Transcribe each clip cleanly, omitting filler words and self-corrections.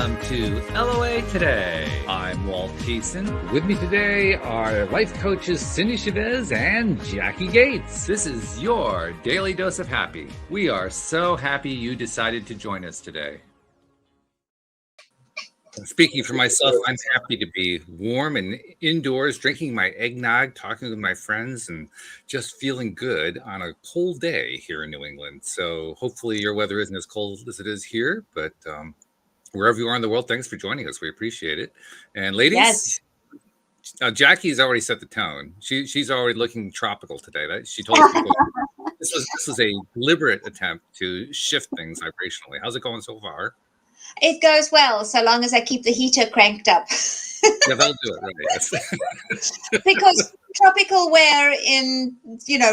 welcome to LOA Today. I'm Walt Thiessen. With me today are life coaches Cindy Chavez and Jackie Gates. This is your daily dose of happy. We are so happy you decided to join us today. Speaking for myself, I'm happy to be warm and indoors, drinking my eggnog, talking with my friends, and just feeling good on a cold day here in New England. So hopefully your weather isn't as cold as it is here, but wherever you are in the world, thanks for joining us. We appreciate it. And ladies, Jackie's already set the tone. She's already looking tropical today. She told us before. This was a deliberate attempt to shift things vibrationally. How's it going so far? It goes well, so long as I keep the heater cranked up. Yeah, that'll do it, right? Yes. Because tropical wear in,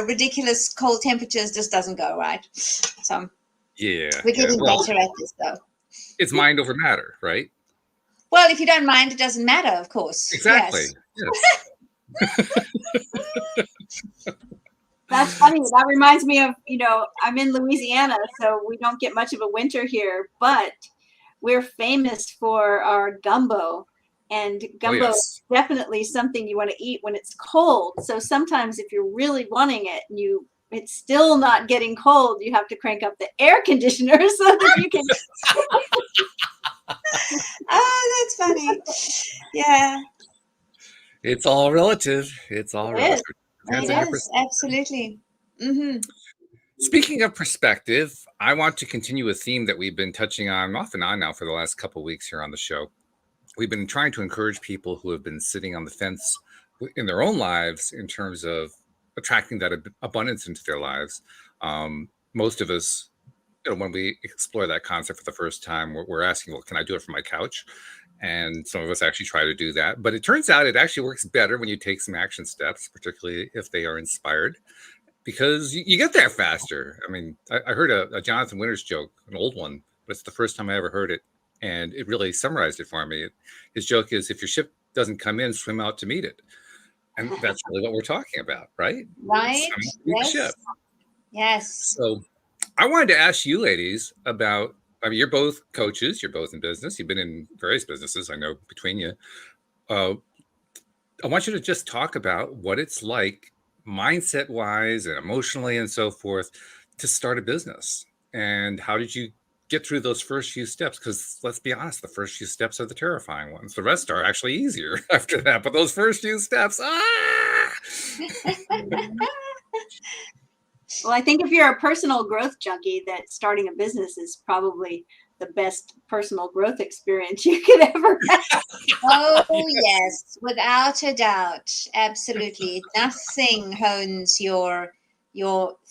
ridiculous cold temperatures just doesn't go, right? So yeah, we're getting better at this, though. It's mind over matter, right? Well, if you don't mind, it doesn't matter, of course. Exactly. Yes. That's funny. That reminds me of, I'm in Louisiana, so we don't get much of a winter here, but we're famous for our gumbo, and gumbo is definitely something you want to eat when it's cold. So sometimes if you're really wanting it and it's still not getting cold, you have to crank up the air conditioner so that you can. Oh, that's funny. Yeah. It's all relative. It's all relative. It is, absolutely. Mm-hmm. Speaking of perspective, I want to continue a theme that we've been touching on off and on now for the last couple of weeks here on the show. We've been trying to encourage people who have been sitting on the fence in their own lives in terms of attracting that abundance into their lives. Most of us, when we explore that concept for the first time, we're asking, well, can I do it from my couch? And some of us actually try to do that. But it turns out it actually works better when you take some action steps, particularly if they are inspired, because you get there faster. I mean, I heard a Jonathan Winters joke, an old one, but it's the first time I ever heard it. And it really summarized it for me. His joke is, if your ship doesn't come in, swim out to meet it. And that's really what we're talking about, right? Right. Yes. Yes. So I wanted to ask you ladies about, you're both coaches, you're both in business, you've been in various businesses, I know, between you. I want you to just talk about what it's like mindset wise and emotionally and so forth to start a business. And how did you get through those first few steps? Because let's be honest, the first few steps are the terrifying ones. The rest are actually easier after that. But those first few steps, Well, I think if you're a personal growth junkie, that starting a business is probably the best personal growth experience you could ever have. Oh, yes, without a doubt. Absolutely. Nothing hones your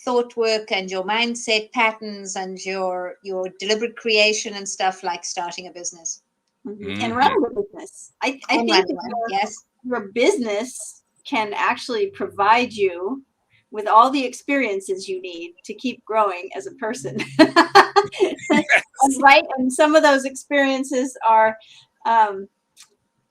thought work and your mindset patterns and your deliberate creation and stuff like starting a business. Mm-hmm. And running a business. I think your business can actually provide you with all the experiences you need to keep growing as a person. Right. And some of those experiences are, I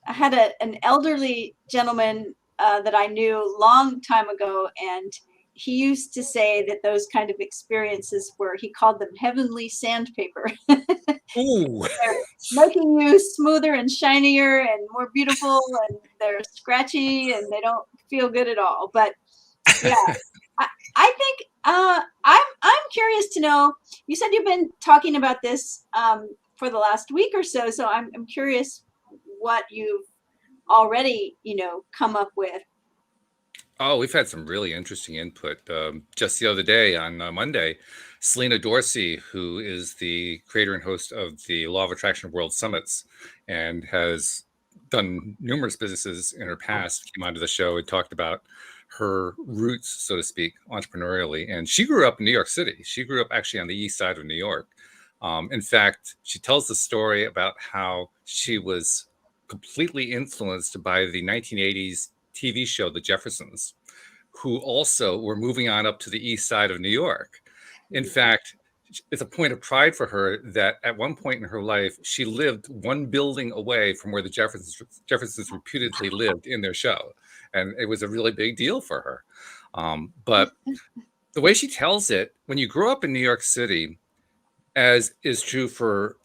had an elderly gentleman that I knew a long time ago, and he used to say that those kind of experiences he called them heavenly sandpaper. Ooh. They're making you smoother and shinier and more beautiful, and they're scratchy and they don't feel good at all. But yeah, I think I'm curious to know. You said you've been talking about this for the last week or so. So I'm curious what you've already come up with. Oh, we've had some really interesting input. Just the other day on Monday, Selena Dorsey, who is the creator and host of the Law of Attraction World Summits and has done numerous businesses in her past, came onto the show and talked about her roots, so to speak, entrepreneurially. And she grew up in New York City. She grew up actually on the east side of New York. In fact, she tells the story about how she was completely influenced by the 1980s TV show, The Jeffersons, who also were moving on up to the east side of New York. In fact, it's a point of pride for her that at one point in her life, she lived one building away from where the Jeffersons reputedly lived in their show. And it was a really big deal for her. But the way she tells it, when you grow up in New York City, as is true for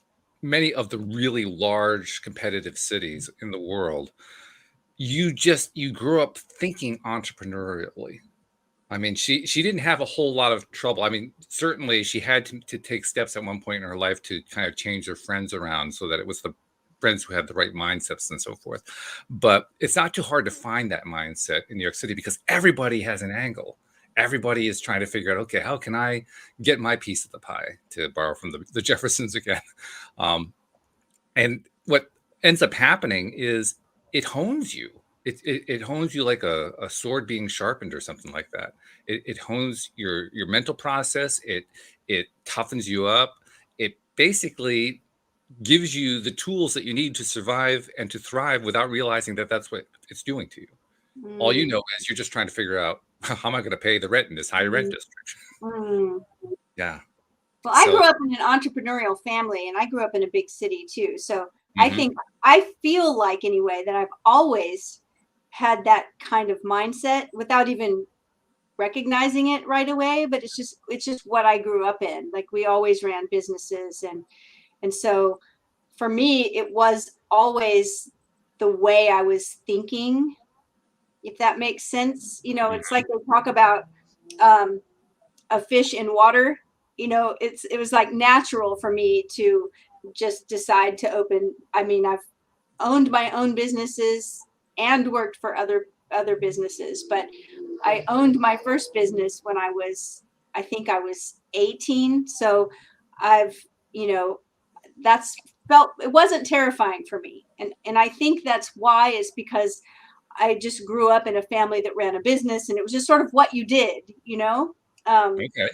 many of the really large competitive cities in the world, you grew up thinking entrepreneurially. I mean, she didn't have a whole lot of trouble. I mean, certainly she had to take steps at one point in her life to kind of change her friends around so that it was the friends who had the right mindsets and so forth. But it's not too hard to find that mindset in New York City because everybody has an angle. Everybody is trying to figure out, okay, how can I get my piece of the pie, to borrow from the Jeffersons again? Um, and what ends up happening is it hones you. It hones you like a sword being sharpened or something like that. It hones your mental process. It toughens you up. It basically gives you the tools that you need to survive and to thrive without realizing that that's what it's doing to you. All you Mm, know is you're just trying to figher out, how am I going to pay the rent in this high rent mm, district? mm. Yeah. Well, I So, grew up in an entrepreneurial family and I grew up in a big city too. So I mhm. think I feel like anyway that I've always had that kind of mindset without even recognizing it right away, but it's just what I grew up in. Like we always ran businesses and so for me it was always the way I was thinking, if that makes sense. It's like they talk about um a fish in water. It was like natural for me to just decide to open. I mean, I've owned my own businesses and worked for other businesses, but I owned my first business when I think I was 18. So I've, you know, that's felt, it wasn't terrifying for me. And I think that's why, is because I just grew up in a family that ran a business and it was just sort of what you did. Okay.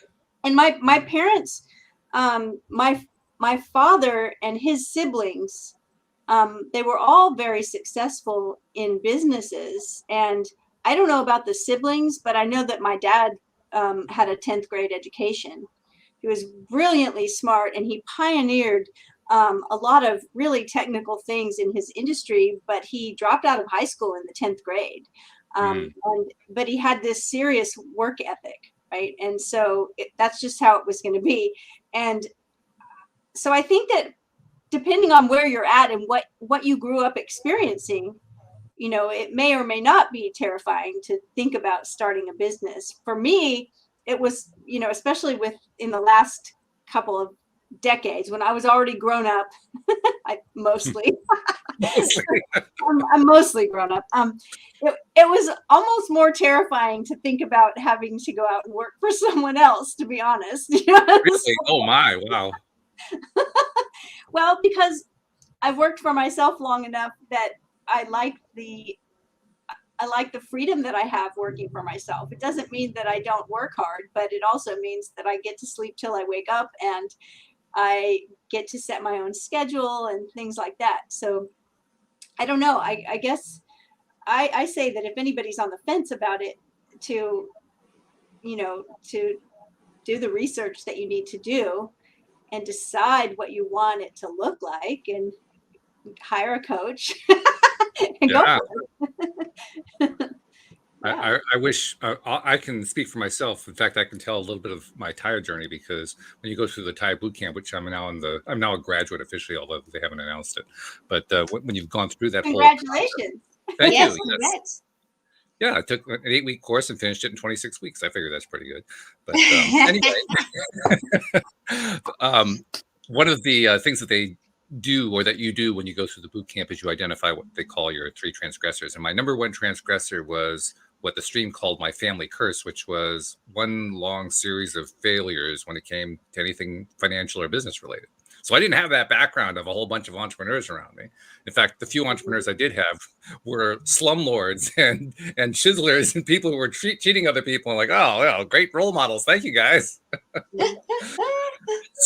And my parents, my father and his siblings, they were all very successful in businesses. And I don't know about the siblings, but I know that my dad had a 10th grade education. He was brilliantly smart and he pioneered a lot of really technical things in his industry, but he dropped out of high school in the 10th grade. Mm. But he had this serious work ethic, right? And so that's just how it was going to be. And so I think that depending on where you're at and what you grew up experiencing, it may or may not be terrifying to think about starting a business. For me, it was, especially in the last couple of decades when I was already grown up. I mostly I'm mostly grown up. It was almost more terrifying to think about having to go out and work for someone else, to be honest. Really? Oh my, wow. Well, because I've worked for myself long enough that I like the freedom that I have working for myself. It doesn't mean that I don't work hard, but it also means that I get to sleep till I wake up and I get to set my own schedule and things like that. So I don't know. I guess I say that if anybody's on the fence about it, to, to do the research that you need to do and decide what you want it to look like and hire a coach and go Yeah. for it. Yeah. I wish I can speak for myself. In fact, I can tell a little bit of my Thai journey because when you go through the Thai boot camp, which I'm now a graduate officially, although they haven't announced it. But when you've gone through that whole process, Congratulations. thank Yes, you. Yes, congrats. yeah, I took an 8-week course and finished it in 26 weeks. I figure that's pretty good. But anyway, one of the things that they do, or that you do when you go through the boot camp, is you identify what they call your 3 transgressors. And my number 1 transgressor was what the stream called my family curse, which was one long series of failures when it came to anything financial or business related. So I didn't have that background of a whole bunch of entrepreneurs around me. In fact, the few entrepreneurs I did have were slumlords and chiselers and people who were cheating other people. I'm like, oh, well, great role models. Thank you, guys.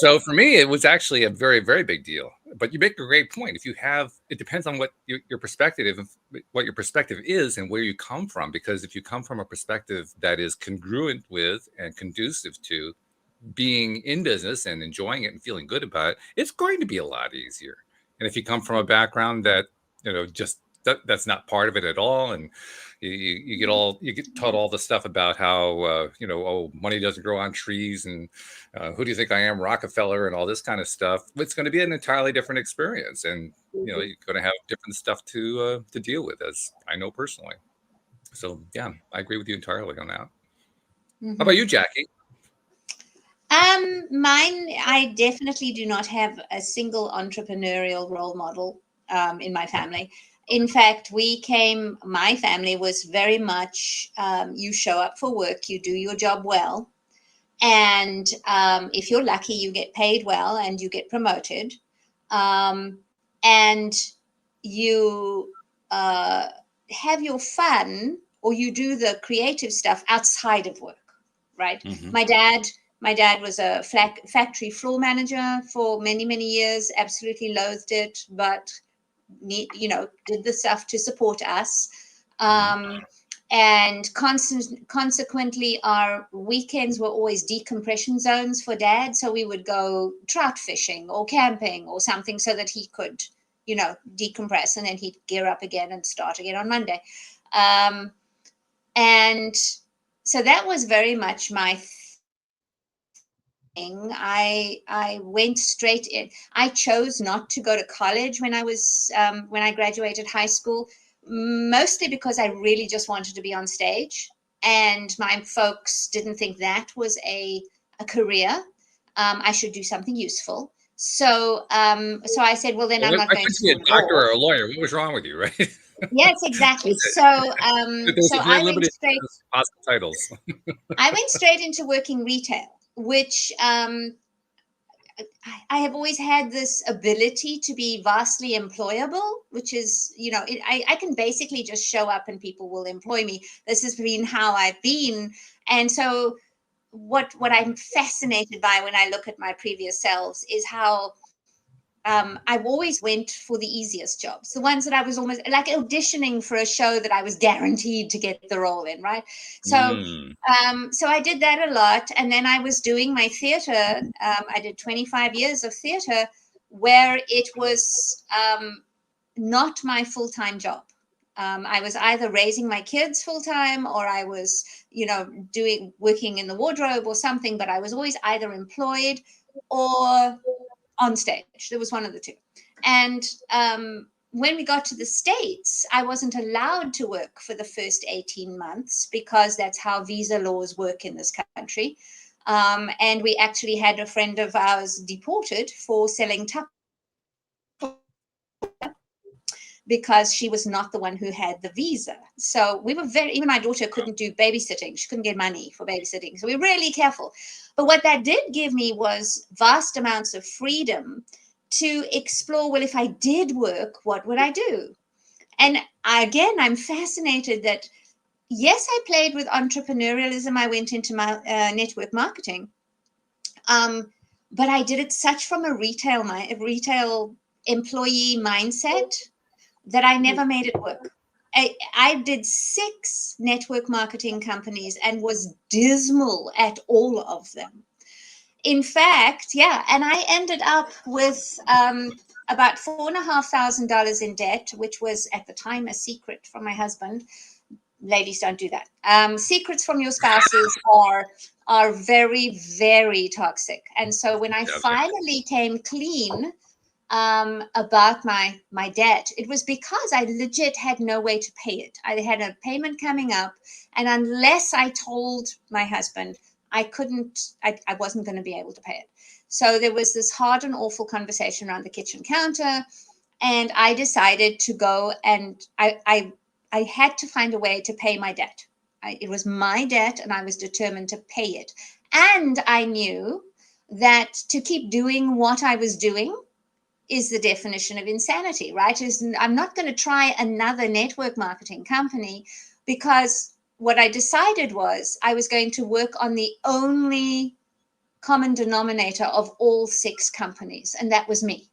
So for me, it was actually a very, very big deal. But you make a great point. If you have, it depends on what your perspective, what your perspective is, and where you come from. Because if you come from a perspective that is congruent with and conducive to being in business and enjoying it and feeling good about it, it's going to be a lot easier. And if you come from a background that just that's not part of it at all. And you get taught all the stuff about how money doesn't grow on trees, and who do you think I am, Rockefeller, and all this kind of stuff. It's going to be an entirely different experience, and you're going to have different stuff to deal with, as I know personally. So yeah, I agree with you entirely on that. How about you, Jackie? Mine, I definitely do not have a single entrepreneurial role model in my family. In fact, my family was very much, you show up for work, you do your job well. And if you're lucky, you get paid well and you get promoted. And you have your fun, or you do the creative stuff outside of work, right? Mm-hmm. My dad was a factory floor manager for many, many years, absolutely loathed it, but, did the stuff to support us. And consequently, our weekends were always decompression zones for dad. So we would go trout fishing or camping or something so that he could, decompress, and then he'd gear up again and start again on Monday. And so that was very much my thing. I went straight in. I chose not to go to college when I graduated high school, mostly because I really just wanted to be on stage, and my folks didn't think that was a career. I should do something useful. So I said, well, then I'm not going to be a doctor or a lawyer. What was wrong with you, right? Yes, exactly. So I went straight. Titles. I went straight into working retail, which I have always had this ability to be vastly employable, which is, I can basically just show up and people will employ me. This has been how I've been. And so what I'm fascinated by when I look at my previous selves is how I've always went for the easiest jobs, the ones that I was almost like auditioning for a show that I was guaranteed to get the role in, right? So, so I did that a lot, and then I was doing my theater. I did 25 years of theater, where it was not my full-time job. I was either raising my kids full-time, or I was, working in the wardrobe or something. But I was always either employed or on stage. There was one of the two. And when we got to the States, I wasn't allowed to work for the first 18 months because that's how visa laws work in this country. And we actually had a friend of ours deported for selling tupperware because she was not the one who had the visa. So we were even my daughter couldn't do babysitting. She couldn't get money for babysitting. So we were really careful. But what that did give me was vast amounts of freedom to explore, well, if I did work, what would I do? And I'm fascinated that, yes, I played with entrepreneurialism. I went into my network marketing. But I did it from a retail employee mindset that I never made it work. I did 6 network marketing companies and was dismal at all of them. In fact, and I ended up with about $4,500 in debt, which was at the time a secret from my husband. Ladies, don't do that. Secrets from your spouses are very, very toxic. And so when I finally came clean about my debt, it was because I legit had no way to pay it. I had a payment coming up, and unless I told my husband, I wasn't going to be able to pay it. So there was this hard and awful conversation around the kitchen counter, and I decided to go, and I had to find a way to pay my debt. It was my debt, and I was determined to pay it. And I knew that to keep doing what I was doing is the definition of insanity, right? I'm not going to try another network marketing company, because what I decided was I was going to work on the only common denominator of all 6 companies, and that was me.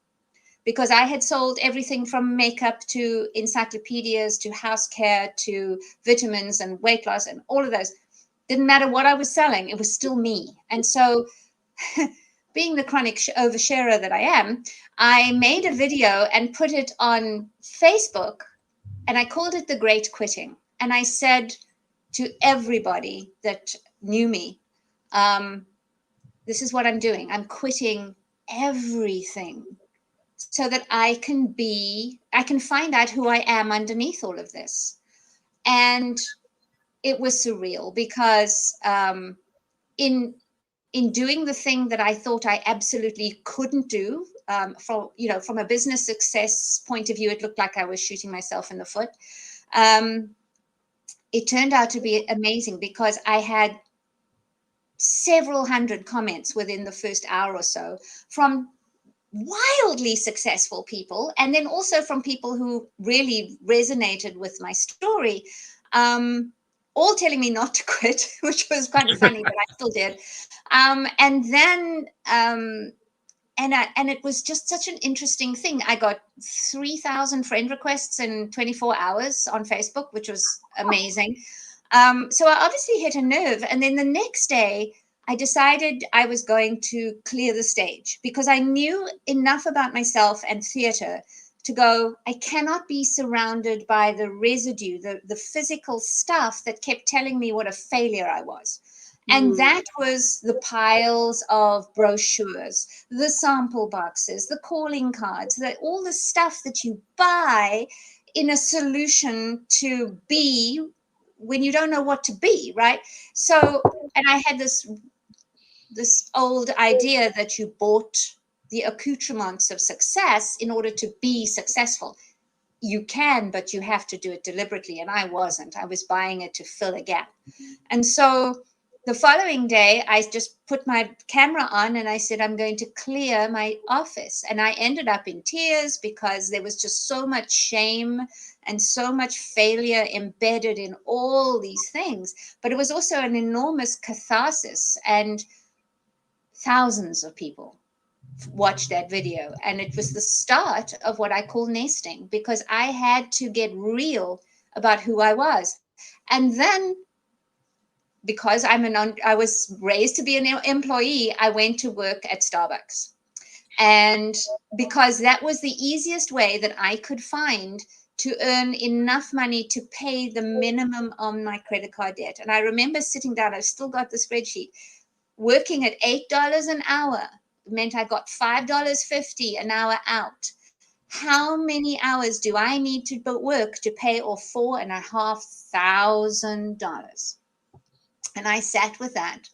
Because I had sold everything from makeup to encyclopedias to house care to vitamins and weight loss and all of those. Didn't matter what I was selling, it was still me. And so being the chronic oversharer that I am, I made a video and put it on Facebook and I called it the Great Quitting. And I said to everybody that knew me, this is what I'm doing. I'm quitting everything so that I can find out who I am underneath all of this. And it was surreal because in doing the thing that I thought I absolutely couldn't do, from a business success point of view, it looked like I was shooting myself in the foot. It turned out to be amazing because I had several hundred comments within the first hour or so from wildly successful people, and then also from people who really resonated with my story, all telling me not to quit, which was kind of funny, but I still did. And then and it was just such an interesting thing. I got 3,000 friend requests in 24 hours on Facebook, which was amazing. So I obviously hit a nerve. And then the next day, I decided I was going to clear the stage because I knew enough about myself and theater to go, I cannot be surrounded by the residue, the physical stuff that kept telling me what a failure I was. And that was the piles of brochures, the sample boxes, the calling cards, all the stuff that you buy in a solution to be when you don't know what to be, right? So, and I had this old idea that you bought the accoutrements of success in order to be successful. You can, but you have to do it deliberately. And I wasn't. I was buying it to fill a gap. And so the following day, I just put my camera on and I said, I'm going to clear my office. And I ended up in tears because there was just so much shame and so much failure embedded in all these things. But it was also an enormous catharsis. And thousands of people watched that video. And it was the start of what I call nesting, because I had to get real about who I was. And then because I was raised to be an employee, I went to work at Starbucks. And because that was the easiest way that I could find to earn enough money to pay the minimum on my credit card debt. And I remember sitting down, I've still got the spreadsheet, working at $8 an hour meant I got $5.50 an hour out. How many hours do I need to work to pay off $4,500? And I sat with that,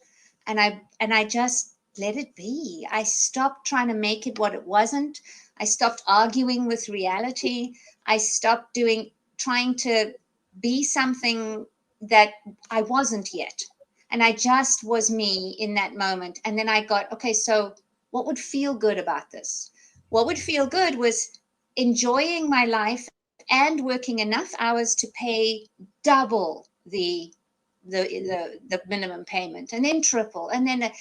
and I just let it be. I stopped trying to make it what it wasn't. I stopped arguing with reality. I stopped trying to be something that I wasn't yet. And I just was me in that moment. And then I got, okay, so what would feel good about this? What would feel good was enjoying my life and working enough hours to pay double the minimum payment, and then triple, and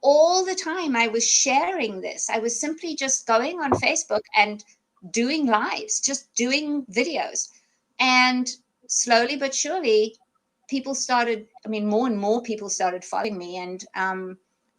all the time I was sharing this. I was simply just going on Facebook and doing lives, just doing videos. And slowly but surely people started, more and more people started following me. And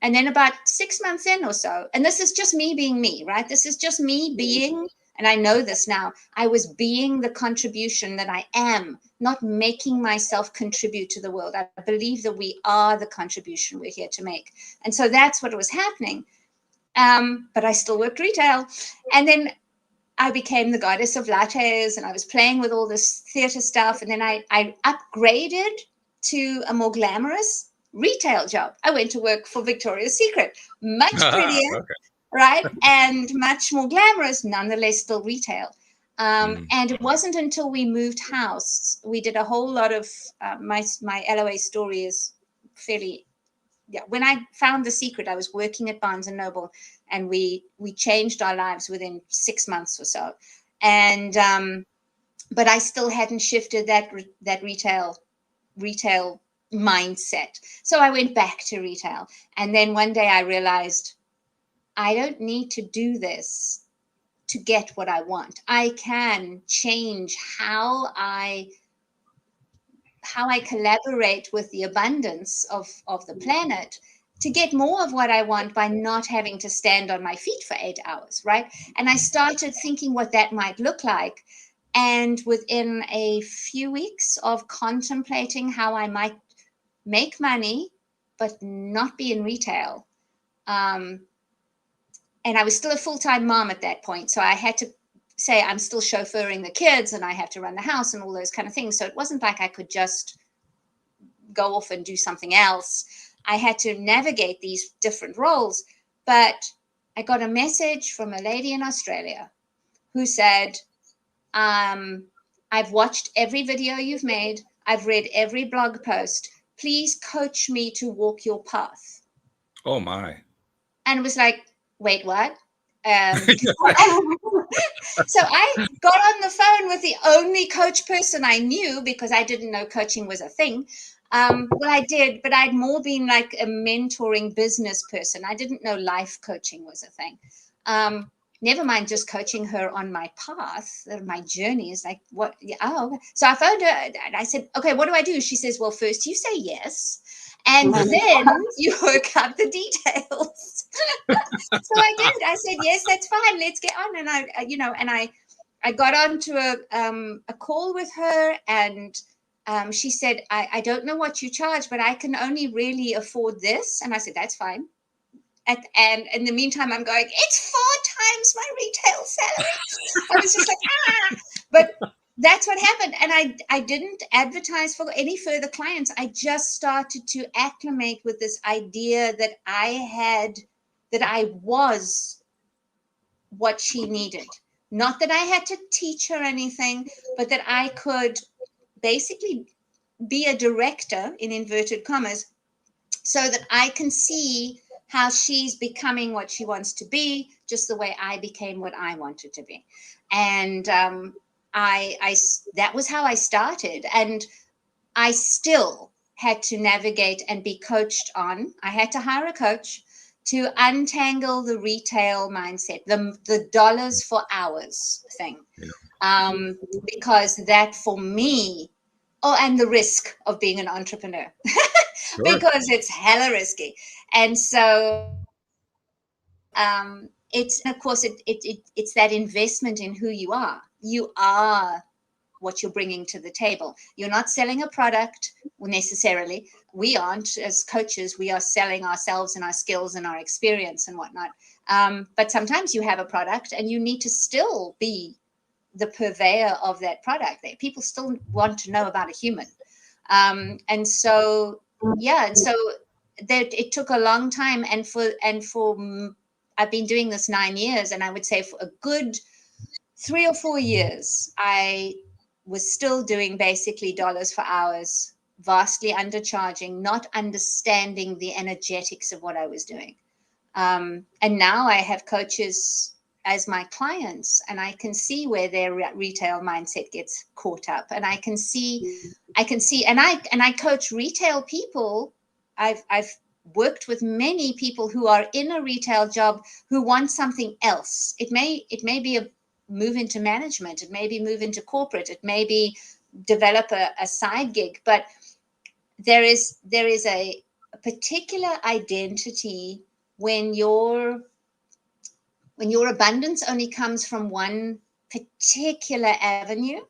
then about 6 months in or so, and this is just me being me, right? This is just me being, and I know this now, I was being the contribution that I am, not making myself contribute to the world. I believe that we are the contribution we're here to make. And so that's what was happening. But I still worked retail. And then I became the goddess of lattes, and I was playing with all this theater stuff. And then I upgraded to a more glamorous retail job. I went to work for Victoria's Secret, much prettier, okay, right? And much more glamorous, nonetheless, still retail. And it wasn't until we moved house, we did a whole lot of, my LOA story is fairly, when I found The Secret, I was working at Barnes & Noble, and we changed our lives within 6 months or so. And, but I still hadn't shifted that retail mindset. So I went back to retail. And then one day I realized I don't need to do this to get what I want. I can change how I collaborate with the abundance of the planet to get more of what I want by not having to stand on my feet for 8 hours, right? And I started thinking what that might look like. And within a few weeks of contemplating how I might make money, but not be in retail, and I was still a full-time mom at that point, so I had to say I'm still chauffeuring the kids and I have to run the house and all those kind of things. So it wasn't like I could just go off and do something else. I had to navigate these different roles. But I got a message from a lady in Australia who said, I've watched every video you've made. I've read every blog post. Please coach me to walk your path. Oh my. And it was like, wait, what? So I got on the phone with the only coach person I knew, because I didn't know coaching was a thing. Well, I did, but I'd more been like a mentoring business person. I didn't know life coaching was a thing. Never mind just coaching her on my path, my journey is like, what? Oh, so I phoned her and I said, okay, what do I do? She says, well, first you say yes, and then you work out the details. So I did. I said, yes, that's fine. Let's get on. And I got onto a call with her, and she said, I don't know what you charge, but I can only really afford this. And I said, that's fine. And in the meantime, I'm going, it's 4 times my retail salary. I was just like, but that's what happened. And I didn't advertise for any further clients. I just started to acclimate with this idea that I was what she needed. Not that I had to teach her anything, but that I could basically be a director, in inverted commas, so that I can see how she's becoming what she wants to be, just the way I became what I wanted to be. And that was how I started. And I still had to navigate and be coached on. I had to hire a coach to untangle the retail mindset, the dollars for hours thing. Because that for me, and the risk of being an entrepreneur, Sure. because it's hella risky. And so it's, of course, it's that investment in who you are. You are what you're bringing to the table. You're not selling a product necessarily. We aren't. As coaches, we are selling ourselves and our skills and our experience and whatnot. But sometimes you have a product and you need to still be the purveyor of that product. People still want to know about a human. And so it took a long time. And for I've been doing this 9 years, and I would say for a good 3 or 4 years, I was still doing basically dollars for hours, vastly undercharging, not understanding the energetics of what I was doing. And now I have coaches as my clients, and I can see where their retail mindset gets caught up. And I can see, and I coach retail people. I've worked with many people who are in a retail job who want something else. It may be a move into management. It may be move into corporate. It may be develop a side gig. But there is a particular identity when your abundance only comes from one particular avenue,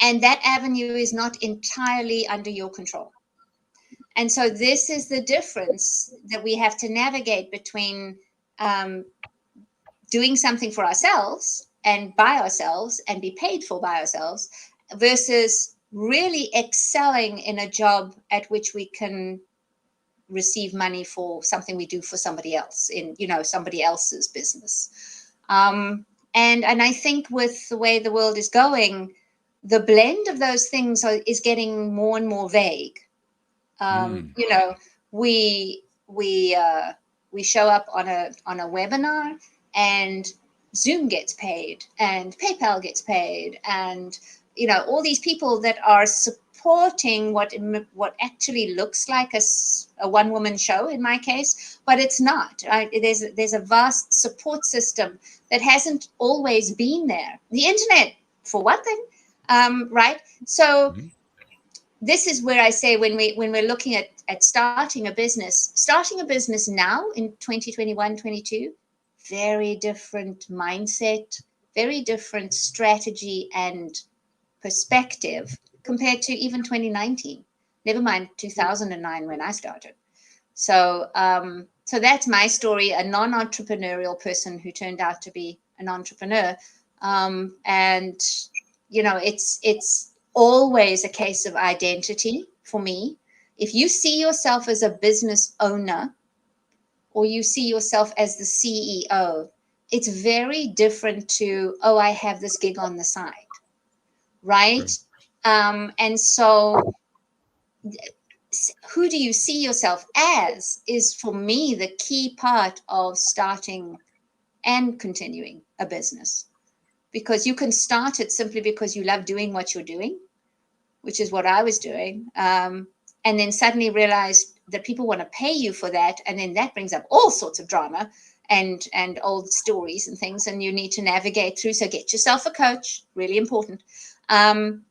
and that avenue is not entirely under your control. And so this is the difference that we have to navigate between doing something for ourselves and by ourselves and be paid for by ourselves, versus really excelling in a job at which we can receive money for something we do for somebody else in, somebody else's business. And I think with the way the world is going, the blend of those things is getting more and more vague. We show up on a webinar, and Zoom gets paid, and PayPal gets paid, and all these people that are supporting what actually looks like a one-woman show in my case, but it's not. There's a vast support system that hasn't always been there. The internet, for one thing, right? So this is where I say when we're looking at starting a business now in 2021, 22, very different mindset, very different strategy and perspective compared to even 2019. Never mind 2009 when I started. So, so that's my story, a non-entrepreneurial person who turned out to be an entrepreneur. And, you know, it's always a case of identity for me. If you see yourself as a business owner or you see yourself as the CEO, it's very different to, oh, I have this gig on the side, right? And so who do you see yourself as is, for me, the key part of starting and continuing a business. Because you can start it simply because you love doing what you're doing, which is what I was doing, and then suddenly realize that people want to pay you for that, and then that brings up all sorts of drama and old stories and things, and you need to navigate through. So get yourself a coach, really important, and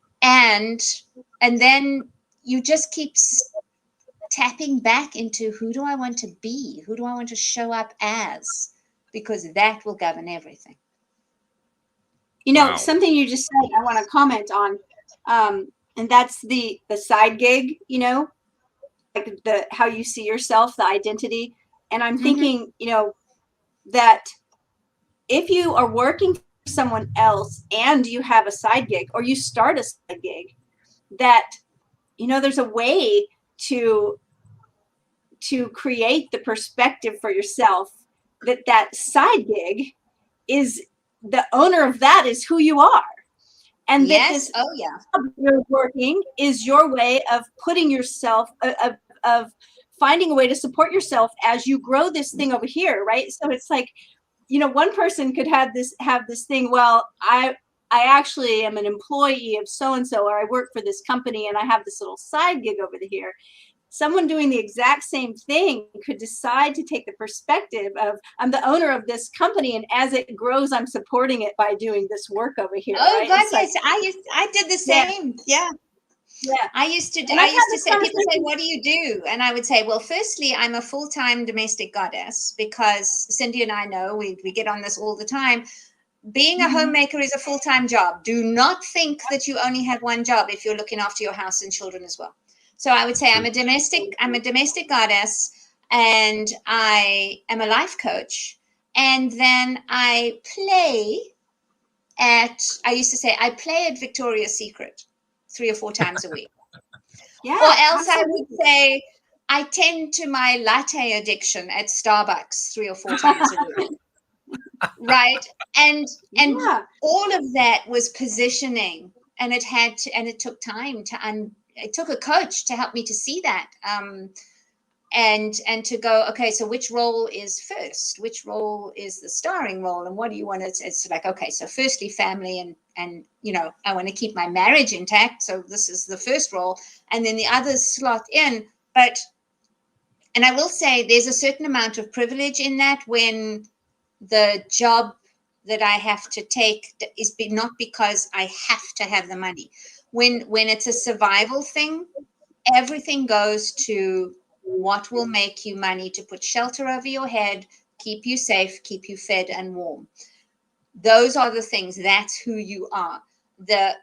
then you just keep tapping back into, who do I want to be? Who do I want to show up as? Because that will govern everything. You know, something you just said, I want to comment on, and that's the side gig, you know, like how you see yourself, the identity. And I'm thinking, you know, that if you are working for someone else and you have a side gig, or you start a side gig, that, you know, there's a way to create the perspective for yourself that side gig is, the owner of that is who you are. And that this you're working is your way of putting yourself, of finding a way to support yourself as you grow this thing over here, right? So it's like, you know, one person could have this thing, well, I actually am an employee of so-and-so, or I work for this company and I have this little side gig over here. Someone doing the exact same thing could decide to take the perspective of, I'm the owner of this company, and as it grows, I'm supporting it by doing this work over here. Oh, right? God, yes. I did the same. Yeah. I used to say, people say, what do you do? And I would say, well, firstly, I'm a full-time domestic goddess, because Cindy and I know, we get on this all the time. Being a homemaker is a full-time job. Do not think that you only have one job if you're looking after your house and children as well. So I would say I'm a domestic goddess, and I am a life coach. And then I used to say, I play at Victoria's Secret 3 or 4 times a week. Or else I would say, I tend to my latte addiction at Starbucks 3 or 4 times a week. Right. And all of that was positioning, and it took time it took a coach to help me to see that, and to go, okay, so which role is first? Which role is the starring role? And what do you want? It's like, okay, so firstly, family, and you know, I want to keep my marriage intact, so this is the first role, and then the others slot in. And I will say, there's a certain amount of privilege in that, when the job that I have to take is not because I have to have the money. When it's a survival thing, everything goes to what will make you money to put shelter over your head, keep you safe, keep you fed and warm. Those are the things. That's who you are. The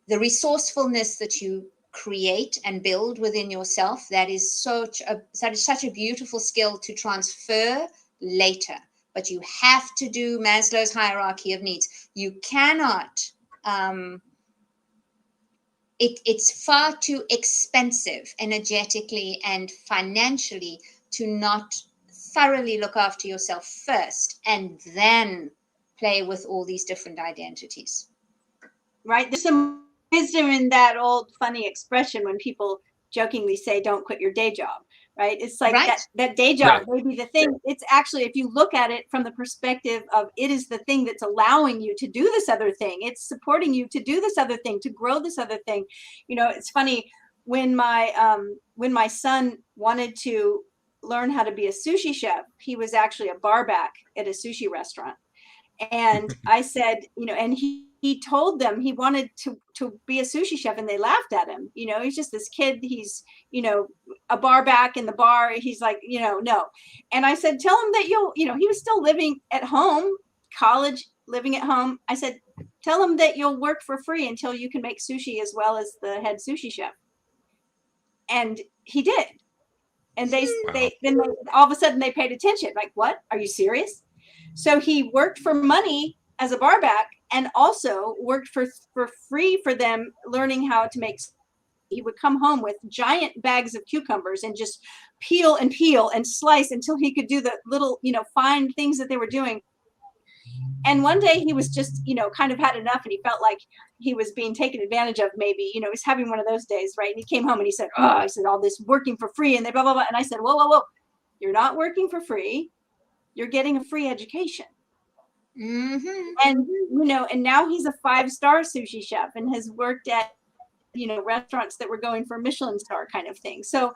resourcefulness that you create and build within yourself, that is such a beautiful skill to transfer later. But you have to do Maslow's hierarchy of needs. You cannot, it's far too expensive energetically and financially to not thoroughly look after yourself first and then play with all these different identities. Right. There's some wisdom in that old funny expression when people jokingly say, don't quit your day job. Right. It's like that day job may be the thing. It's actually, if you look at it from the perspective of, it is the thing that's allowing you to do this other thing. It's supporting you to do this other thing, to grow this other thing. You know, it's funny, when my son wanted to learn how to be a sushi chef, he was actually a bar back at a sushi restaurant. And I said, you know, and he told them he wanted to be a sushi chef, and they laughed at him. You know, he's just this kid. He's, you know, a bar back in the bar. He's like, you know, no. And I said, tell him that you know, he was still living at home, college, living at home. I said, tell him that you'll work for free until you can make sushi as well as the head sushi chef. And he did. And then all of a sudden they paid attention. Like, what? Are you serious? So he worked for money as a barback and also worked for free for them, learning how to make. He would come home with giant bags of cucumbers and just peel and slice until he could do the little, fine things that they were doing. And one day he was just, kind of had enough, and he felt like he was being taken advantage of, maybe, he's having one of those days, right? And he came home and he said, I said, all this working for free and they blah, blah, blah. And I said, whoa. You're not working for free. You're getting a free education. Mm-hmm. And, and now he's a 5-star sushi chef and has worked at, restaurants that were going for Michelin star kind of thing. So,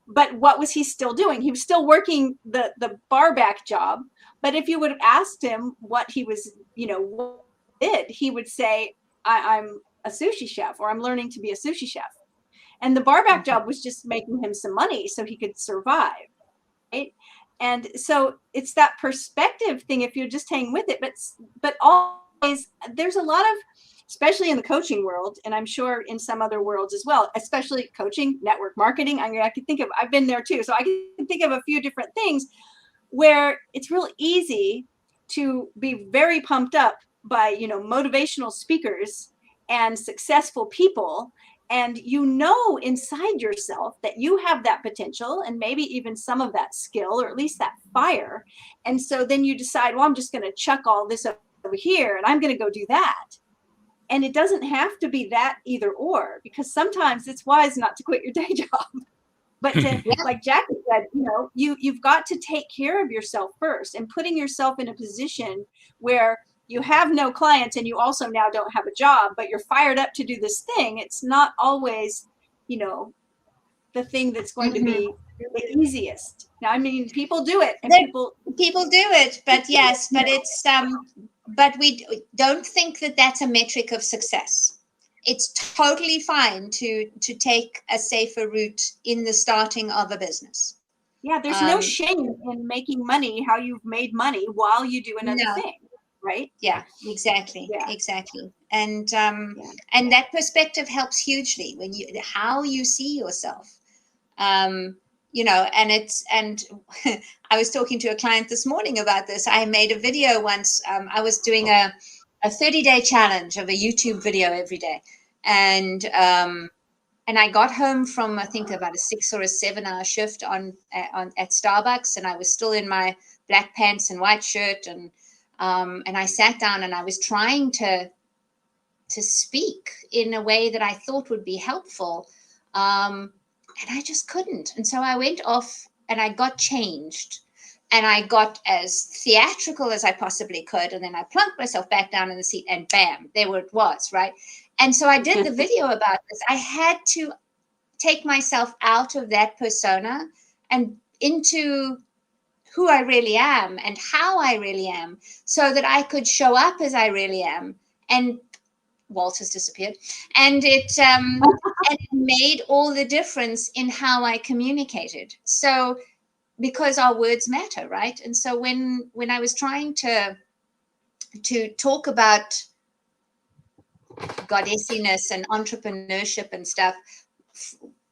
but what was he still doing? He was still working the barback job. But if you would have asked him what he was, what he did, he would say, I'm a sushi chef, or I'm learning to be a sushi chef. And the barback job was just making him some money so he could survive. Right. And so it's that perspective thing, if you just hang with it, but always there's a lot of, especially in the coaching world, and I'm sure in some other worlds as well, especially coaching, network marketing. I've been there too. So I can think of a few different things where it's real easy to be very pumped up by, motivational speakers and successful people. And inside yourself that you have that potential and maybe even some of that skill, or at least that fire. And so then you decide, well, I'm just going to chuck all this over here and I'm going to go do that. And it doesn't have to be that either or, because sometimes it's wise not to quit your day job. But like Jackie said, you've got to take care of yourself first, and putting yourself in a position where you have no clients and you also now don't have a job, but you're fired up to do this thing. It's not always, the thing that's going to be the easiest. Now, I mean, people do it, and people do it, but yes, but it's but we don't think that that's a metric of success. It's totally fine to take a safer route in the starting of a business. Yeah, there's no shame in making money how you've made money while you do another thing, right? Yeah, exactly. And and that perspective helps hugely when how you see yourself. And I was talking to a client this morning about this. I made a video once. I was doing a 30-day challenge of a YouTube video every day. And I got home from, I think, about a 6 or a 7-hour shift at Starbucks. And I was still in my black pants and white shirt. And I sat down and I was trying to speak in a way that I thought would be helpful. And I just couldn't. And so I went off and I got changed. And I got as theatrical as I possibly could. And then I plunked myself back down in the seat and bam, there it was, right? And so I did the video about this. I had to take myself out of that persona and into who I really am and how I really am, so that I could show up as I really am. And Walt has disappeared. And it made all the difference in how I communicated. So, because our words matter, right? And so when I was trying to talk about goddessiness and entrepreneurship and stuff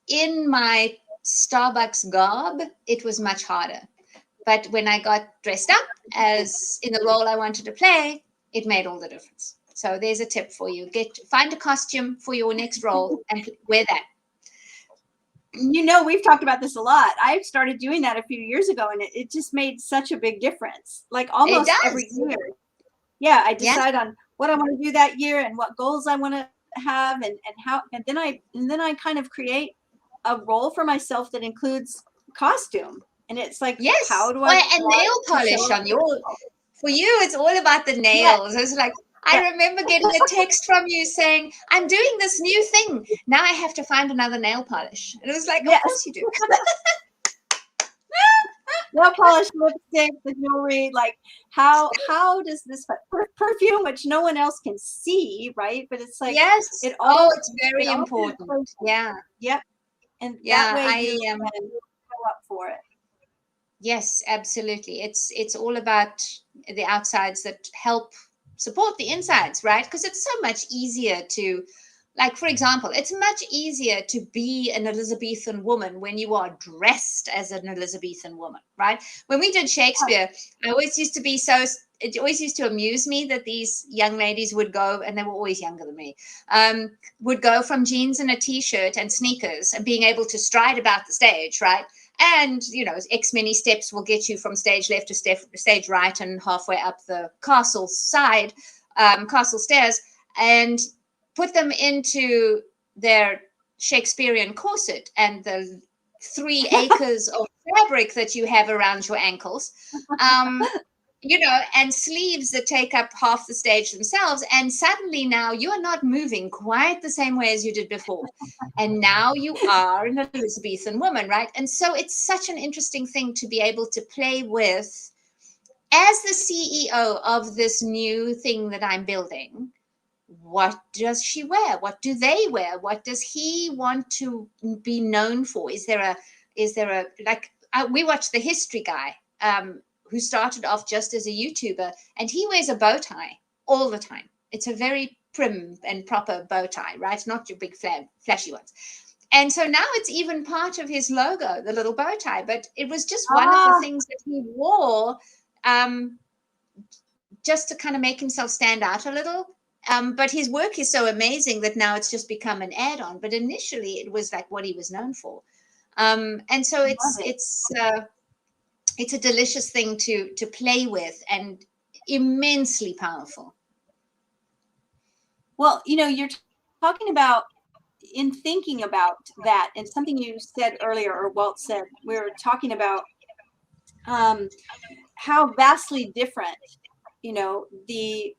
in my Starbucks garb, it was much harder. But when I got dressed up as in the role I wanted to play, it made all the difference. So there's a tip for you. Find a costume for your next role and wear that. We've talked about this a lot. I started doing that a few years ago, and it just made such a big difference. Like almost every year. Yeah, I decide on what I want to do that year and what goals I want to have and how, and then I kind of create a role for myself that includes costume. And it's like, how do I and nail polish on for you, it's all about the nails. It's like, I remember getting a text from you saying, I'm doing this new thing. Now I have to find another nail polish. And it was like, of course you do. Nail polish, lipstick, the jewelry, like how does this perfume, which no one else can see, right? But it's like, it's very important. Yeah. Yep. And that way you can show up for it. Yes, absolutely. It's all about the outsides that help support the insides, right? Because it's so much easier to, like, for example, it's much easier to be an Elizabethan woman when you are dressed as an Elizabethan woman, right? When we did Shakespeare, I always used to be so, it always used to amuse me that these young ladies would go, and they were always younger than me, would go from jeans and a t-shirt and sneakers and being able to stride about the stage, right? And, you know, X many steps will get you from stage left to stage right and halfway up the castle side, castle stairs, and put them into their Shakespearean corset and the 3 acres of fabric that you have around your ankles, you know, and sleeves that take up half the stage themselves. And suddenly now you are not moving quite the same way as you did before. And now you are an Elizabethan woman, right? And so it's such an interesting thing to be able to play with as the CEO of this new thing that I'm building. What does she wear? What do they wear? What does he want to be known for? Is there a like, we watched the History Guy, who started off just as a YouTuber, and he wears a bow tie all the time. It's a very prim and proper bow tie, right? Not your big flashy ones. And so now it's even part of his logo, the little bow tie. But it was just one of the things that he wore, just to kind of make himself stand out a little. But his work is so amazing that now it's just become an add-on. But initially, it was like what he was known for. And so it's a delicious thing to play with and immensely powerful. Well, you know, you're talking about, in thinking about that, and something you said earlier, or Walt said, we were talking about how vastly different, you know, the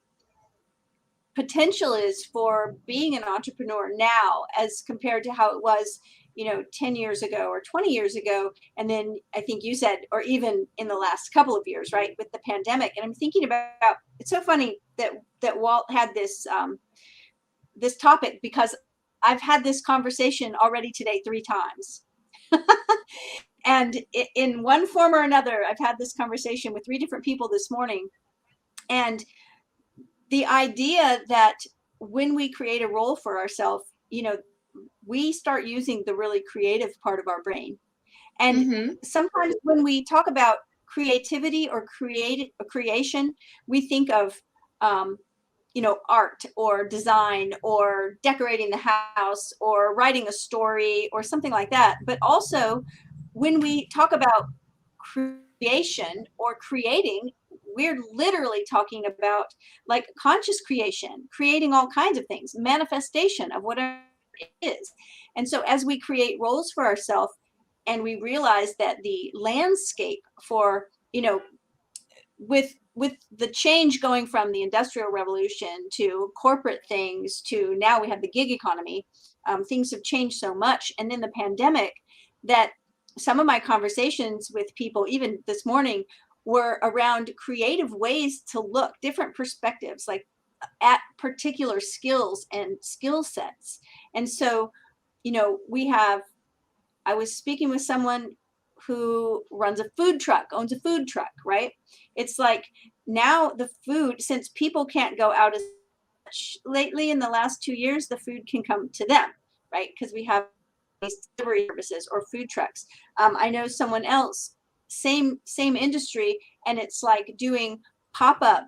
potential is for being an entrepreneur now as compared to how it was, you know, 10 years ago or 20 years ago. And then I think you said, or even in the last couple of years, right, with the pandemic. And I'm thinking about, it's so funny that Walt had this, this topic, because I've had this conversation already today 3 times. And in one form or another, I've had this conversation with 3 different people this morning. And the idea that when we create a role for ourselves, you know, we start using the really creative part of our brain. And sometimes when we talk about creativity or creation, we think of, you know, art or design or decorating the house or writing a story or something like that. But also when we talk about creation or creating, we're literally talking about like conscious creation, creating all kinds of things, manifestation of whatever it is. And so as we create roles for ourselves and we realize that the landscape for, you know, with the change going from the Industrial Revolution to corporate things to now we have the gig economy, things have changed so much. And then the pandemic, that some of my conversations with people, even this morning, were around creative ways to look, different perspectives, like at particular skills and skill sets. And so, you know, I was speaking with someone who runs a food truck, owns a food truck, right? It's like now the food, since people can't go out as much lately in the last 2 years, the food can come to them, right? Because we have these delivery services or food trucks. I know someone else, same industry, and it's like doing pop-up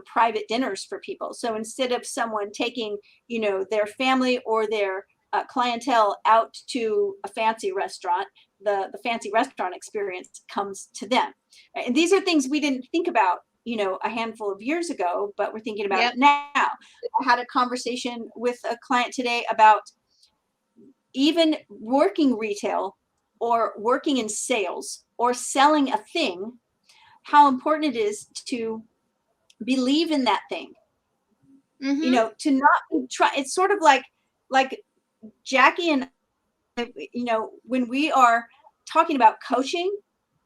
private dinners for people. So instead of someone taking, you know, their family or their clientele out to a fancy restaurant, the fancy restaurant experience comes to them. And these are things we didn't think about, you know, a handful of years ago, but we're thinking about it now. I had a conversation with a client today about even working retail or working in sales or selling a thing, how important it is to believe in that thing. You know, to not try. It's sort of like Jackie and, you know, when we are talking about coaching,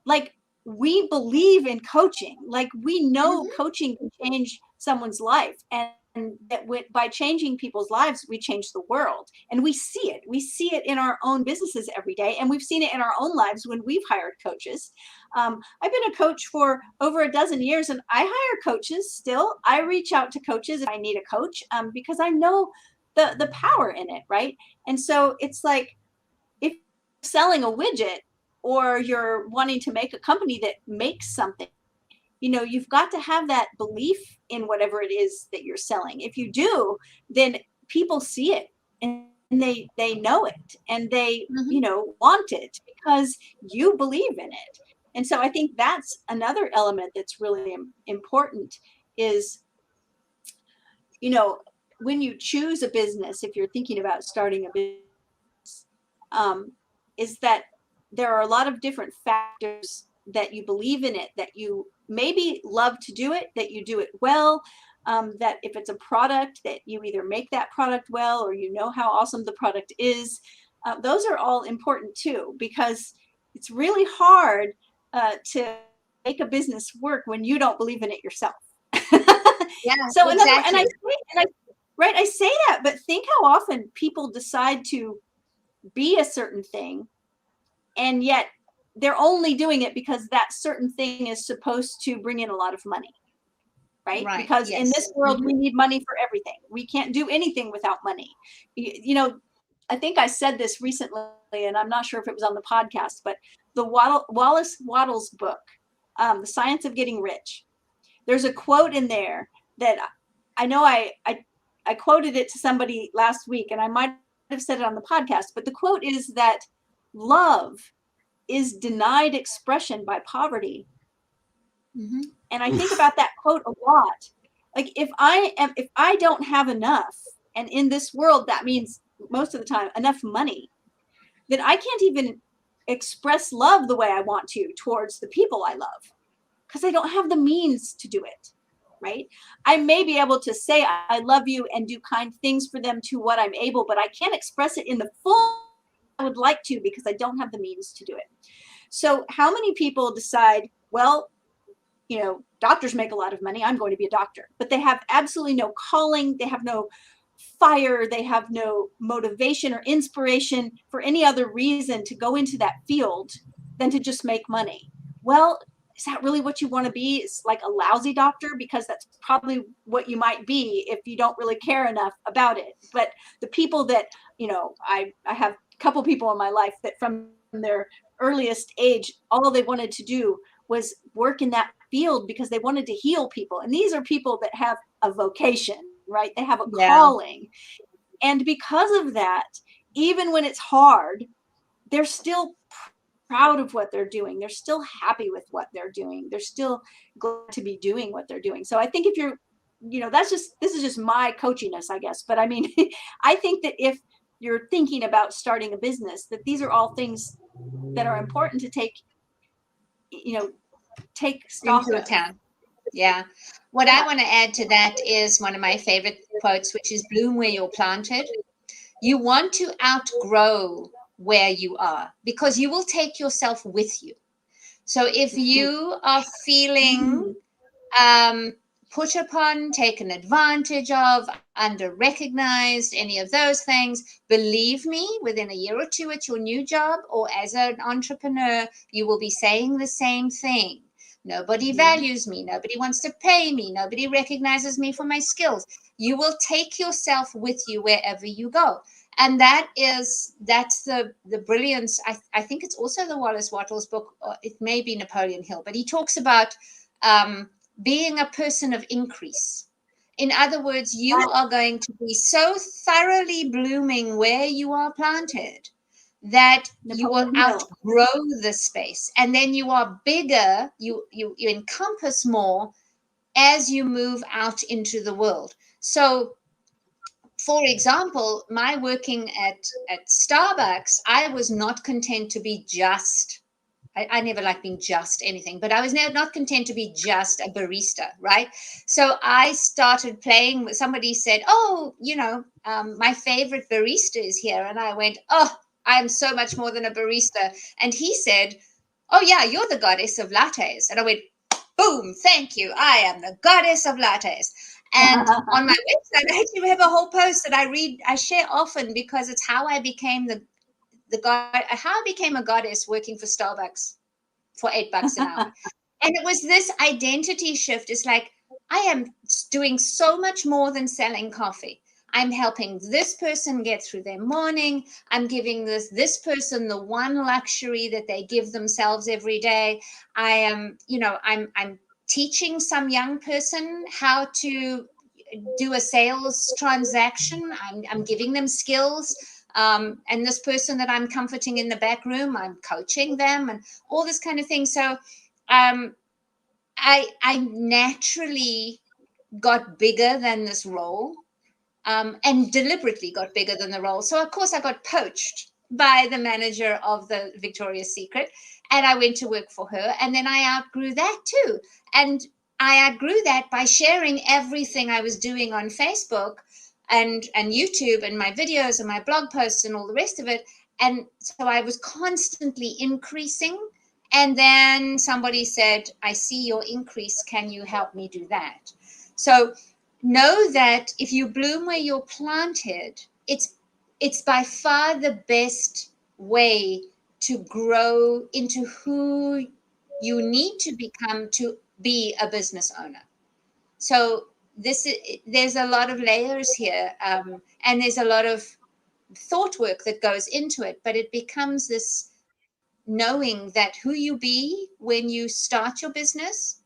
like we believe in coaching, like we know coaching can change someone's life. And that by changing people's lives, we change the world. And we see it. We see it in our own businesses every day. And we've seen it in our own lives when we've hired coaches. I've been a coach for over a dozen years, and I hire coaches still. I reach out to coaches if I need a coach, because I know the power in it, right? And so it's like, if you're selling a widget or you're wanting to make a company that makes something, you've got to have that belief in whatever it is that you're selling. If you do, then people see it and they know it, and they, want it because you believe in it. And so I think that's another element that's really important is, when you choose a business, if you're thinking about starting a business, is that there are a lot of different factors that you believe in it, that you maybe love to do it, that you do it well, that if it's a product, that you either make that product well, or how awesome the product is. Those are all important too, because it's really hard to make a business work when you don't believe in it yourself. Yeah, So exactly. I say that, but think how often people decide to be a certain thing, and yet they're only doing it because that certain thing is supposed to bring in a lot of money, right? Because in this world, we need money for everything. We can't do anything without money. I think I said this recently, and I'm not sure if it was on the podcast, but the Wallace Wattles book, The Science of Getting Rich, there's a quote in there that I know I quoted it to somebody last week, and I might have said it on the podcast, but the quote is that love is denied expression by poverty. And I think about that quote a lot. Like, if I don't have enough, and in this world that means most of the time enough money, then I can't even express love the way I want to towards the people I love, because I don't have the means to do it, right? I may be able to say I love you and do kind things for them to what I'm able, but I can't express it in the full I would like to, because I don't have the means to do it. So how many people decide, well, doctors make a lot of money, I'm going to be a doctor, but they have absolutely no calling, they have no fire, they have no motivation or inspiration for any other reason to go into that field than to just make money. Well, is that really what you want to be? It's like a lousy doctor, because that's probably what you might be if you don't really care enough about it. But the people that, I have a couple people in my life that from their earliest age, all they wanted to do was work in that field because they wanted to heal people. And these are people that have a vocation, right? They have a calling. And because of that, even when it's hard, they're still proud of what they're doing. They're still happy with what they're doing. They're still glad to be doing what they're doing. So I think if you're, this is just my coachiness, I guess. But I mean, I think that if you're thinking about starting a business, that these are all things that are important to take stock into account. Yeah. What I want to add to that is one of my favorite quotes, which is bloom where you're planted. You want to outgrow where you are, because you will take yourself with you. So if you are feeling put upon, taken advantage of, under recognized, any of those things, believe me, within a year or two at your new job or as an entrepreneur, you will be saying the same thing. Nobody values me. Nobody wants to pay me. Nobody recognizes me for my skills. You will take yourself with you wherever you go. And that's the brilliance. I think it's also the Wallace Wattles book, or it may be Napoleon Hill, but he talks about being a person of increase. In other words, you are going to be so thoroughly blooming where you are planted that you will outgrow the space, and then you are bigger, you encompass more as you move out into the world. So for example, my working at Starbucks, I was not content to be just, I never liked being just anything, but I was not content to be just a barista, right? So I started playing. Somebody said, oh, my favorite barista is here. And I went, oh, I am so much more than a barista. And he said, oh, yeah, you're the goddess of lattes. And I went, boom, thank you. I am the goddess of lattes. And on my website, I actually have a whole post that I share often, because it's how I became how I became a goddess working for Starbucks for $8 an hour. And it was this identity shift. It's like, I am doing so much more than selling coffee. I'm helping this person get through their morning. I'm giving this person the one luxury that they give themselves every day. I am, I'm teaching some young person how to do a sales transaction. I'm giving them skills. And this person that I'm comforting in the back room, I'm coaching them and all this kind of thing. So I naturally got bigger than this role, and deliberately got bigger than the role. So of course I got poached by the manager of the Victoria's Secret, and I went to work for her, and then I outgrew that too. And I outgrew that by sharing everything I was doing on Facebook and YouTube and my videos and my blog posts and all the rest of it. And so I was constantly increasing. And then somebody said, I see your increase. Can you help me do that? So know that if you bloom where you're planted, it's by far the best way to grow into who you need to become to be a business owner. So there's a lot of layers here, and there's a lot of thought work that goes into it, but it becomes this knowing that who you be when you start your business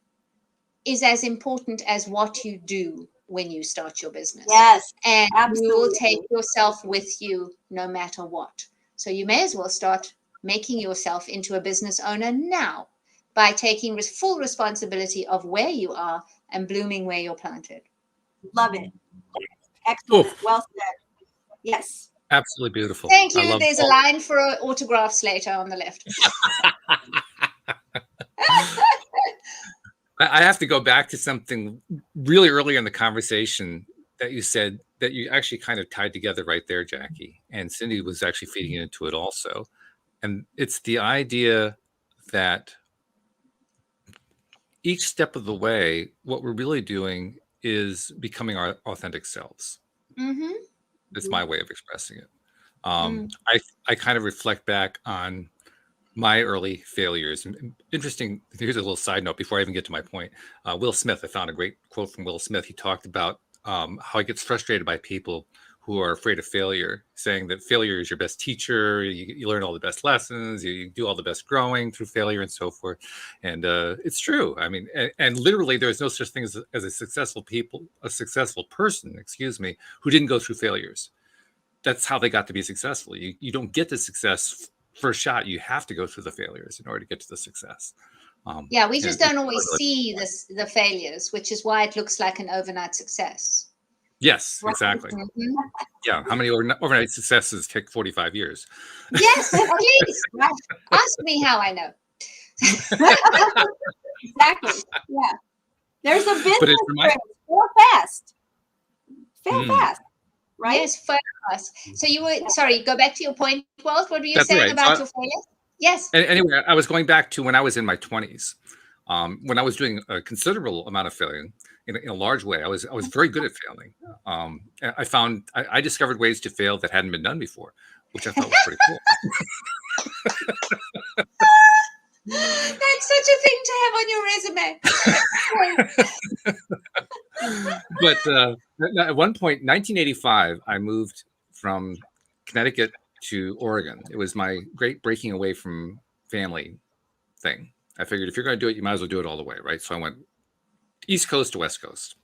is as important as what you do when you start your business. Yes, and absolutely. you will take yourself with you no matter what. So you may as well start making yourself into a business owner now by taking full responsibility of where you are and blooming where you're planted. Love it. Excellent. Oof. Well said. Yes. Absolutely beautiful. Thank I you. love There's a line for autographs later on the left. I have to go back to something really early in the conversation that you said that you actually kind of tied together right there, Jackie. And Cindy was actually feeding into it also. And it's the idea that each step of the way, what we're really doing is becoming our authentic selves. Mm-hmm. That's my way of expressing it. I kind of reflect back on my early failures. And interesting, here's a little side note before I even get to my point. Will Smith, I found a great quote from Will Smith. He talked about how he gets frustrated by people who are afraid of failure, saying that failure is your best teacher. You learn all the best lessons, you do all the best growing through failure and so forth. And it's true. I mean, and literally there's no such thing as a successful person, who didn't go through failures. That's how they got to be successful. You don't get to success first shot. You have to go through the failures in order to get to the success. Yeah, we just don't always see the failures, which is why it looks like an overnight success. Yes, exactly. Mm-hmm. Yeah, how many overnight successes take 45 years? Yes, please. Ask me how I know. Exactly. Yeah. There's a business phrase, fail fast. Fail fast. Right? Yes, fast. So you were, sorry, go back to your point, Walt. What were you saying about your failures? Yes. Anyway, I was going back to when I was in my 20s, when I was doing a considerable amount of failing in a large way. I was very good at failing. I discovered ways to fail that hadn't been done before, which I thought was pretty cool. That's such a thing to have on your resume. But at one point, 1985, I moved from Connecticut to Oregon. It was my great breaking away from family thing. I figured if you're going to do it, you might as well do it all the way, right? So I went East Coast to West Coast.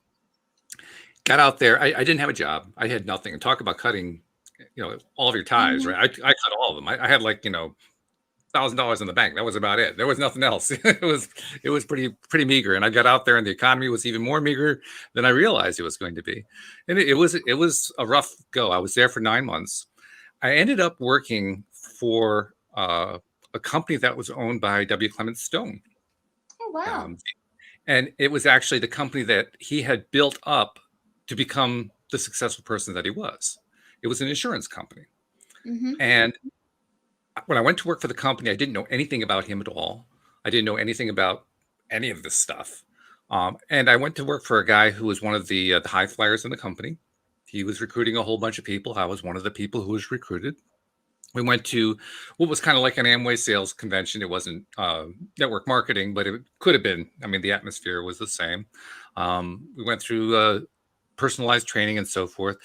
Got out there. I didn't have a job. I had nothing. And talk about cutting, all of your ties, right? I cut all of them. I had $1,000 in the bank. That was about it. There was nothing else. It was pretty meager. And I got out there, and the economy was even more meager than I realized it was going to be. And it was a rough go. I was there for 9 months. I ended up working for a company that was owned by W. Clement Stone. Oh, wow. And it was actually the company that he had built up to become the successful person that he was. It was an insurance company. Mm-hmm. And when I went to work for the company, I didn't know anything about him at all. I didn't know anything about any of this stuff. And I went to work for a guy who was one of the high flyers in the company. He was recruiting a whole bunch of people. I was one of the people who was recruited. We went to what was kind of like an Amway sales convention. It wasn't network marketing, but it could have been. I mean, the atmosphere was the same. We went through personalized training and so forth.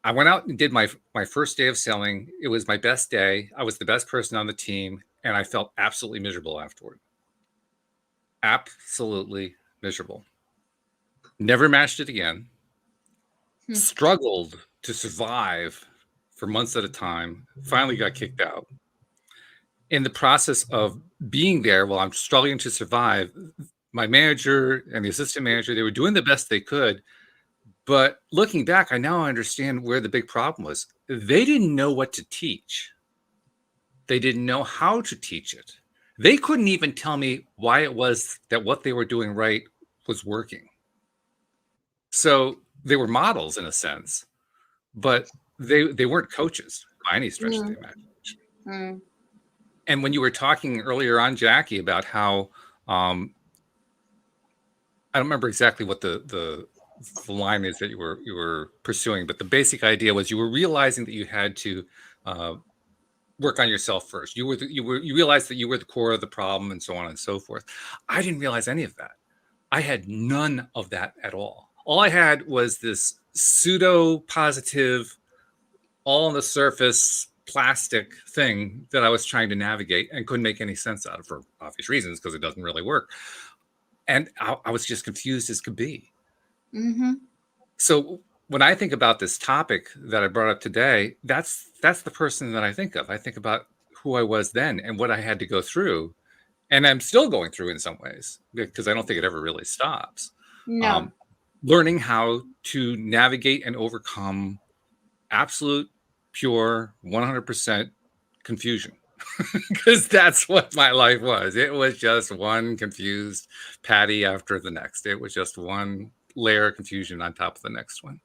I went out and did my first day of selling. It was my best day. I was the best person on the team, and I felt absolutely miserable afterward. Absolutely miserable. Never matched it again. Struggled to survive for months at a time. Finally got kicked out. In the process of being there while I'm struggling to survive, my manager and the assistant manager, they were doing the best they could. But looking back, I now understand where the big problem was. They didn't know what to teach. They didn't know how to teach it. They couldn't even tell me why it was that what they were doing right was working. So they were models in a sense, but they weren't coaches by any stretch of the imagination. And when you were talking earlier on, Jackie, about how I don't remember exactly what the line is that you were pursuing, but the basic idea was you were realizing that you had to work on yourself first. You realized that you were the core of the problem, and so on and so forth. I didn't realize any of that. I had none of that at all. All I had was this pseudo positive, all on the surface plastic thing that I was trying to navigate and couldn't make any sense out of, for obvious reasons, because it doesn't really work. And I was just confused as could be. So when I think about this topic that I brought up today, that's the person that I think of. I think about who I was then and what I had to go through. And I'm still going through in some ways, because I don't think it ever really stops. No. Learning how to navigate and overcome absolute, pure, 100% confusion. Because that's what my life was. It was just one confused patty after the next. It was just one layer of confusion on top of the next one.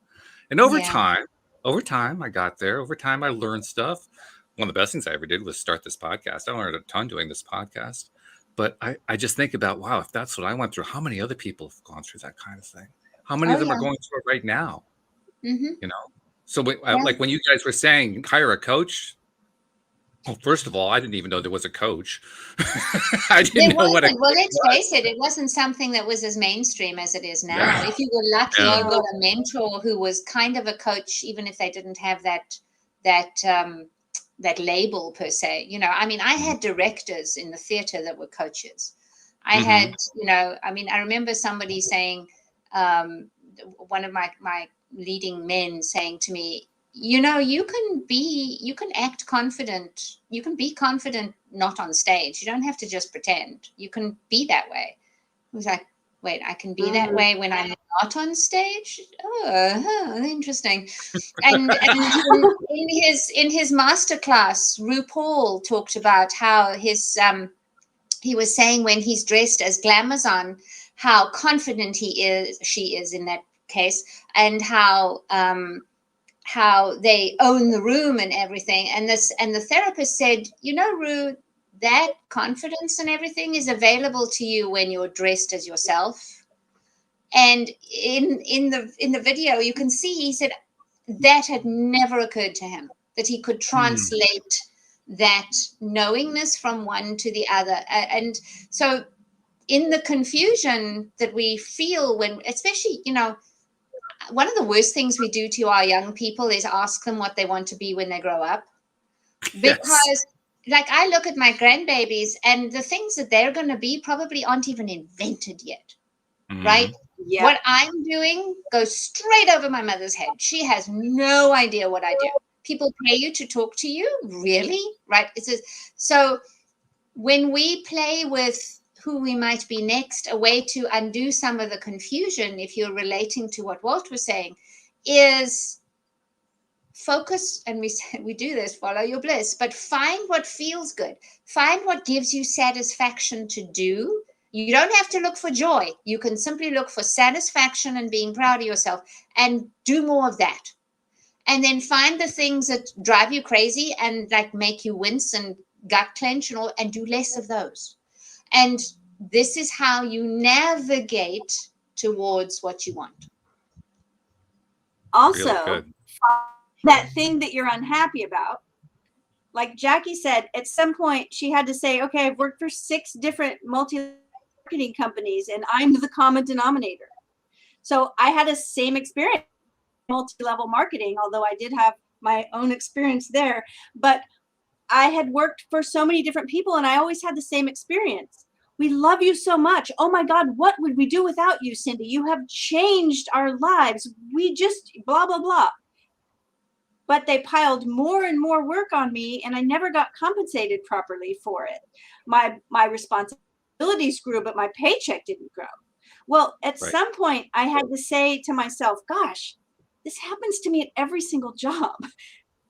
And over time, I got there. Over time, I learned stuff. One of the best things I ever did was start this podcast. I learned a ton doing this podcast. But I just think about, wow, if that's what I went through, how many other people have gone through that kind of thing? How many of them are going through it right now? You know? So like when you guys were saying, hire a coach. Well, first of all, I didn't even know there was a coach. I didn't know what a Well, let's face it, it wasn't something that was as mainstream as it is now. Yeah. If you were lucky, you got a mentor who was kind of a coach, even if they didn't have that label per se. You know, I mean, I had directors in the theater that were coaches. I had, you know, I mean, I remember somebody saying, one of my leading men saying to me, you know, you can act confident. You can be confident not on stage. You don't have to just pretend. You can be that way. I was like, wait, I can be that way when I'm not on stage? Oh, interesting. And in his masterclass, RuPaul talked about how he was saying when he's dressed as Glamazon, how confident she is in that case, and how they own the room and everything. And the therapist said, you know, Ru, that confidence and everything is available to you when you're dressed as yourself. And in the video, you can see he said that had never occurred to him, that he could translate that knowingness from one to the other. And so in the confusion that we feel when, especially, you know, one of the worst things we do to our young people is ask them what they want to be when they grow up. Because like I look at my grandbabies and the things that they're going to be probably aren't even invented yet. Right? Yeah. What I'm doing goes straight over my mother's head. She has no idea what I do. People pay you to talk to you? Really? Right? So when we play with who we might be next, a way to undo some of the confusion, if you're relating to what Walt was saying, is focus, and we do this, follow your bliss, but find what feels good. Find what gives you satisfaction to do. You don't have to look for joy. You can simply look for satisfaction and being proud of yourself and do more of that. And then find the things that drive you crazy and like make you wince and gut clench and all, and do less of those. And this is how you navigate towards what you want. Also, Really good. that thing that you're unhappy about, like Jackie said, at some point she had to say, okay, I've worked for 6 different multi-marketing companies and I'm the common denominator. So I had a same experience, multi-level marketing, although I did have my own experience there, but I had worked for so many different people and I always had the same experience. We love you so much. Oh my God, what would we do without you, Cindy? You have changed our lives. We just blah, blah, blah. But they piled more and more work on me and I never got compensated properly for it. My responsibilities grew, but my paycheck didn't grow. Well, at some point I had to say to myself, gosh, this happens to me at every single job.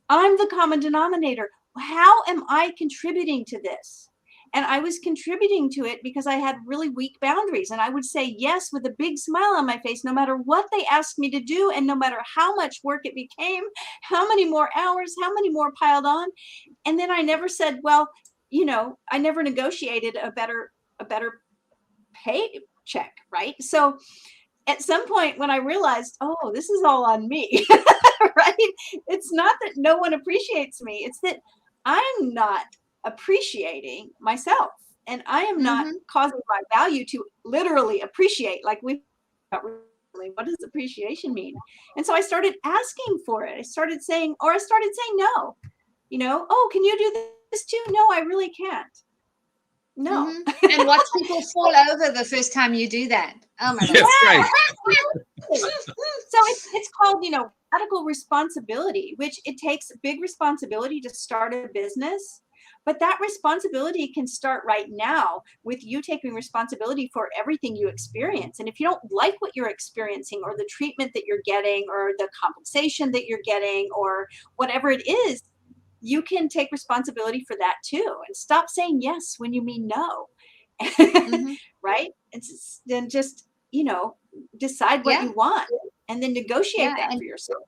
I'm the common denominator. How am I contributing to this? And I was contributing to it because I had really weak boundaries. And I would say yes with a big smile on my face, no matter what they asked me to do. And no matter how much work it became, how many more hours, how many more piled on. And then I never said, well, you know, I never negotiated a better paycheck, right? So at some point when I realized, oh, this is all on me, right? It's not that no one appreciates me. It's that I'm not appreciating myself and I am not causing my value to literally appreciate. Like we, what does appreciation mean? And so I started asking for it. I started saying no, you know, oh, can you do this too? No, I really can't. No. And watch people fall over the first time you do that. Oh my God. Yes, right. So it's called, you know, radical responsibility, which it takes big responsibility to start a business. But that responsibility can start right now with you taking responsibility for everything you experience. And if you don't like what you're experiencing or the treatment that you're getting or the compensation that you're getting or whatever it is, you can take responsibility for that too and stop saying yes when you mean no. Right? And then just, you know, decide what you want and then negotiate that for yourself.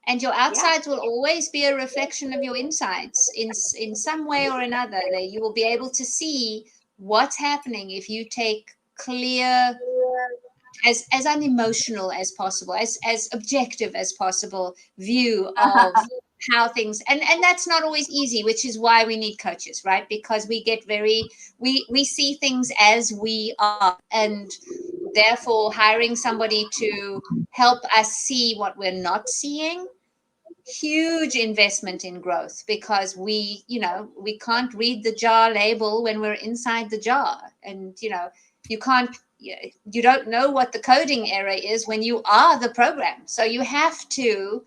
And your outsides will always be a reflection of your insides in some way or another. You will be able to see what's happening if you take clear, as unemotional as possible, as objective as possible view of how things, and that's not always easy, which is why we need coaches, right? Because we get we see things as we are, and therefore hiring somebody to help us see what we're not seeing, huge investment in growth, because we can't read the jar label when we're inside the jar, and you don't know what the coding error is when you are the program. So you have to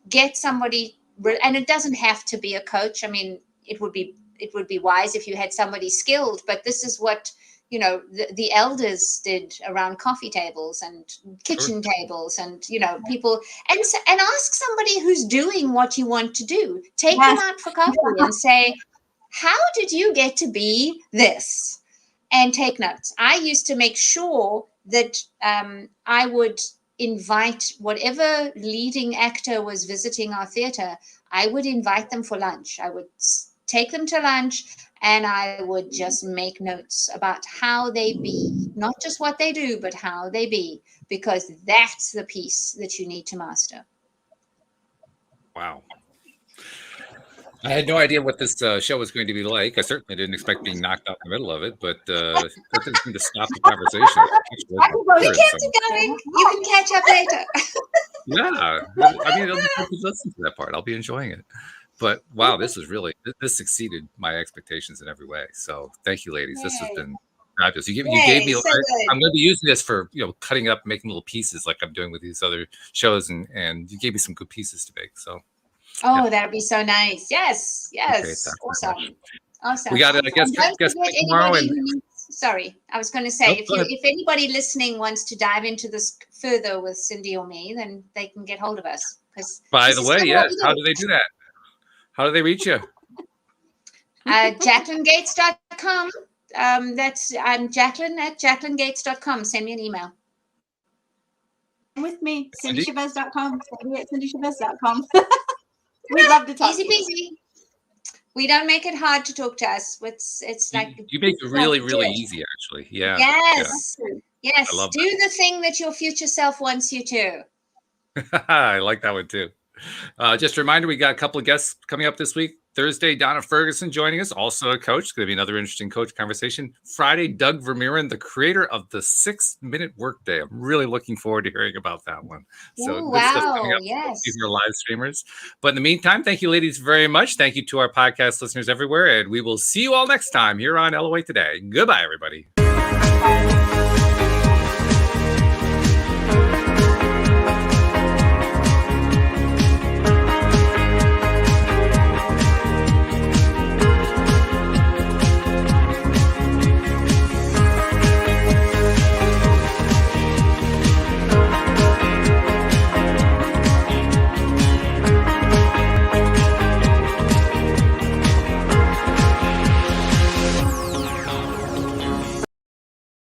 get somebody, and it doesn't have to be a coach. I mean, it would be wise if you had somebody skilled, but this is what the elders did around coffee tables and kitchen tables, and people, and ask somebody who's doing what you want to do. Take them out for coffee and say, how did you get to be this? And take notes. I used to make sure that I would invite whatever leading actor was visiting our theater. I would invite them for lunch. I would take them to lunch, and I would just make notes about how they be, not just what they do, but how they be, because that's the piece that you need to master. Wow. I had no idea what this show was going to be like. I certainly didn't expect being knocked out in the middle of it, but that didn't seem to stop the conversation. We kept it going. You can catch up later. Yeah. I mean, I'll listen to that part. I'll be enjoying it. But wow, this exceeded my expectations in every way. So thank you, ladies. This has been fabulous. You gave me. I'm going to be using this for cutting up, making little pieces like I'm doing with these other shows, and you gave me some good pieces to make. So. Oh, that'd be so nice. Yes. Awesome. We got it. I guess tomorrow. Sorry, I was going to say, if anybody listening wants to dive into this further with Cindy or me, then they can get hold of us. By the way, yes. How do they do that? How do they reach you? JacquelineGates.com. I'm Jacqueline at JacquelineGates.com. Send me an email. With me, CindyChavez.com. Cindy at CindyChavez.com. We'd love to talk. Easy peasy. We don't make it hard to talk to us. It's like you make it really, do really it. easy, actually. Yeah. Yes. Yes. I love Do the thing that your future self wants you to. I like that one too. Just a reminder, we got a couple of guests coming up this week. Thursday, Donna Ferguson joining us, also a coach. It's going to be another interesting coach conversation. Friday, Doug Vermeeren, the creator of the 6-Minute Workday. I'm really looking forward to hearing about that one. So Ooh, good stuff coming wow. up. Yes. These are live streamers. But in the meantime, thank you, ladies, very much. Thank you to our podcast listeners everywhere. And we will see you all next time here on LOA Today. Goodbye, everybody.